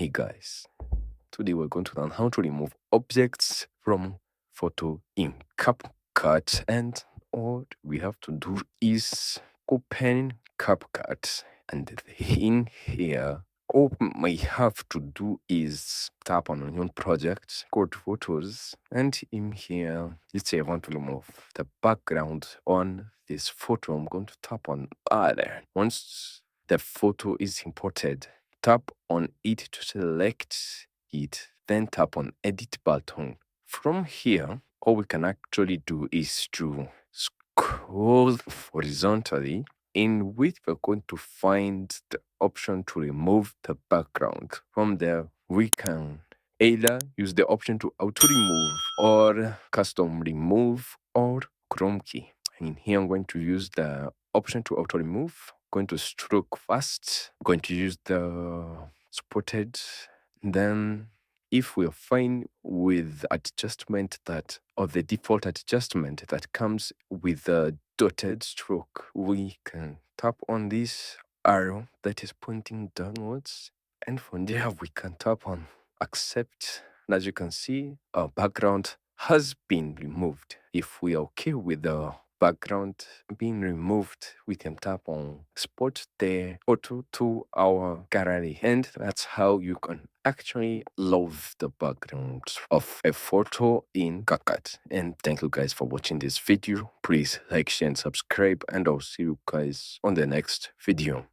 Hey guys, today we're going to learn how to remove objects from photo in CapCut, and all we have to do is open CapCut, and in here all we have to do is tap on a new project, go to photos, and in here let's say I want to remove the background on this photo. I'm going to tap on add. Once the photo is imported, tap on it to select it, then tap on edit button. From here, all we can actually do is to scroll horizontally, in which we're going to find the option to remove the background. From there, we can either use the option to auto remove or custom remove or Chrome key. In here, I'm going to use the option to auto remove. Going to stroke first, going to use the spotted, then if we're fine with adjustment that, or the default adjustment that comes with the dotted stroke, we can tap on this arrow that is pointing downwards, and from there we can tap on accept. And as you can see, our background has been removed. If we are okay with the background being removed, we can tap on export the photo to our gallery, and that's how you can actually love the background of a photo in Capcut. And thank you guys for watching this video. Please like, share, and subscribe, and I'll see you guys on the next video.